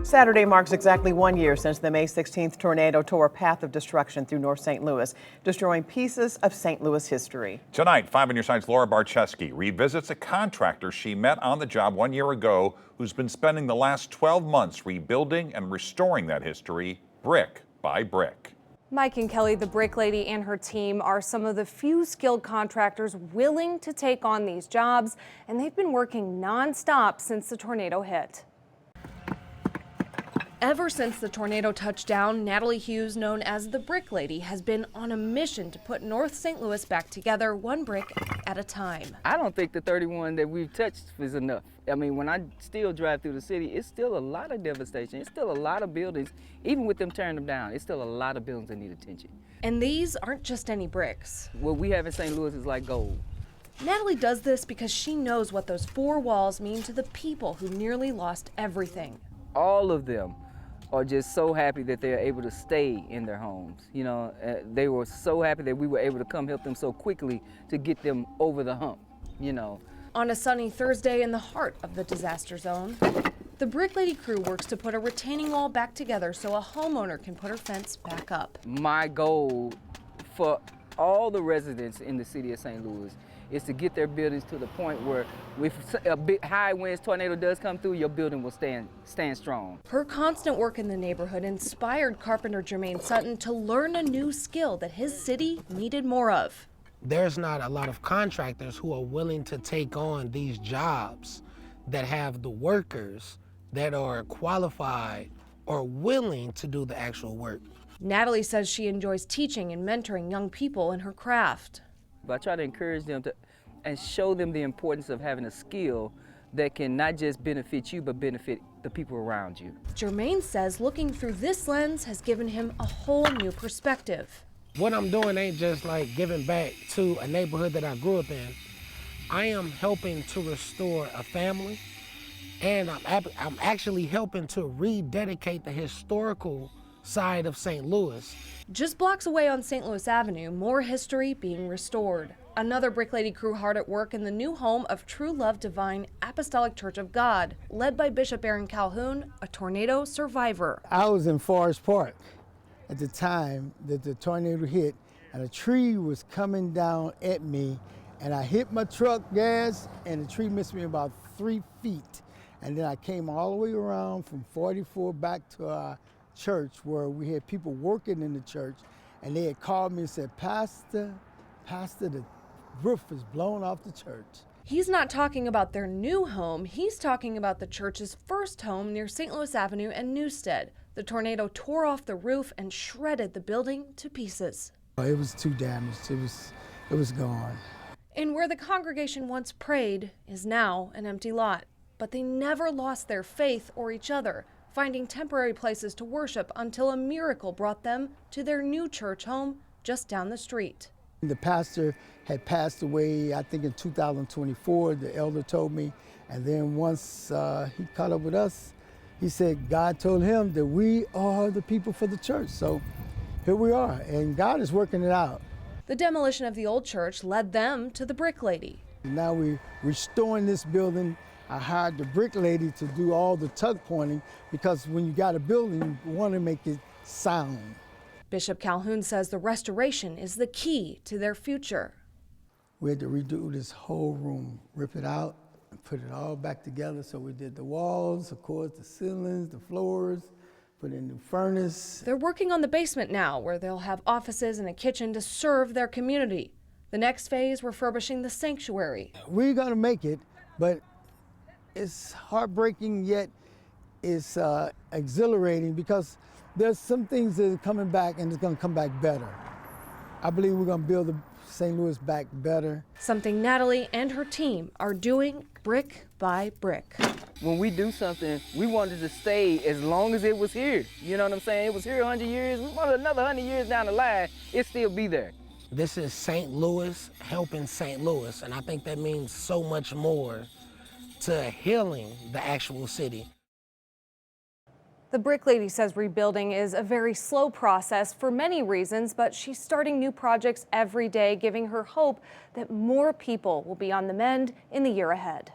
Saturday marks exactly 1 year since the May 16th tornado tore a path of destruction through North St. Louis, destroying pieces of St. Louis history. Tonight, 5 on your side's Laura Barczewski revisits a contractor she met on the job 1 year ago who's been spending the last 12 months rebuilding and restoring that history brick by brick. Mike and Kelly, the brick lady and her team are some of the few skilled contractors willing to take on these jobs, and they've been working nonstop since the tornado hit. Ever since the tornado touched down, Natalie Hughes, known as the Brick Lady, has been on a mission to put North St. Louis back together, one brick at a time. I don't think the 31 that we've touched is enough. I mean, when I still drive through the city, it's still a lot of devastation. It's still a lot of buildings, even with them tearing them down, it's still a lot of buildings that need attention. And these aren't just any bricks. What we have in St. Louis is like gold. Natalie does this because she knows what those four walls mean to the people who nearly lost everything. All of them are just so happy that they're able to stay in their homes. You know, they were so happy that we were able to come help them so quickly to get them over the hump, you know. On a sunny Thursday in the heart of the disaster zone, the Brick Lady crew works to put a retaining wall back together so a homeowner can put her fence back up. My goal for all the residents in the city of St. Louis is to get their buildings to the point where if a big high winds tornado does come through, your building will stand strong. Her constant work in the neighborhood inspired carpenter Jermaine Sutton to learn a new skill that his city needed more of. There's not a lot of contractors who are willing to take on these jobs that have the workers that are qualified or willing to do the actual work. Natalie says she enjoys teaching and mentoring young people in her craft. But I try to encourage them to and show them the importance of having a skill that can not just benefit you, but benefit the people around you. Jermaine says looking through this lens has given him a whole new perspective. What I'm doing ain't just like giving back to a neighborhood that I grew up in. I am helping to restore a family, and I'm actually helping to rededicate the historical side of St. Louis. Just blocks away on St. Louis Avenue, more history being restored. Another Brick Lady crew hard at work in the new home of True Love Divine Apostolic Church of God, led by Bishop Aaron Calhoun, a tornado survivor. I was in Forest Park at the time that the tornado hit, and a tree was coming down at me, and I hit my truck gas, and the tree missed me about 3 feet. And then I came all the way around from 44 back to our church where we had people working in the church, and they had called me and said, Pastor, the roof is blown off the church. He's not talking about their new home, he's talking about the church's first home near St. Louis Avenue and Newstead. The tornado tore off the roof and shredded the building to pieces. It was too damaged, it was gone. And where the congregation once prayed is now an empty lot. But they never lost their faith or each other, finding temporary places to worship until a miracle brought them to their new church home just down the street. The pastor had passed away, I think in 2024, the elder told me, and then once he caught up with us, he said God told him that we are the people for the church. So here we are, and God is working it out. The demolition of the old church led them to the Brick Lady. Now we're restoring this building. I hired the Brick Lady to do all the tuck pointing because when you got a building, you want to make it sound. Bishop Calhoun says the restoration is the key to their future. We had to redo this whole room, rip it out and put it all back together. So we did the walls, of course, the ceilings, the floors, put in a new furnace. They're working on the basement now, where they'll have offices and a kitchen to serve their community. The next phase, refurbishing the sanctuary. We're gonna make it, but it's heartbreaking, yet it's exhilarating because there's some things that are coming back and it's gonna come back better. I believe we're gonna build St. Louis back better. Something Natalie and her team are doing brick by brick. When we do something, we wanted to stay as long as it was here. You know what I'm saying? It was here 100 years, we want another 100 years down the line, it still be there. This is St. Louis helping St. Louis, and I think that means so much more to healing the actual city. The Brick Lady says rebuilding is a very slow process for many reasons, but she's starting new projects every day, giving her hope that more people will be on the mend in the year ahead.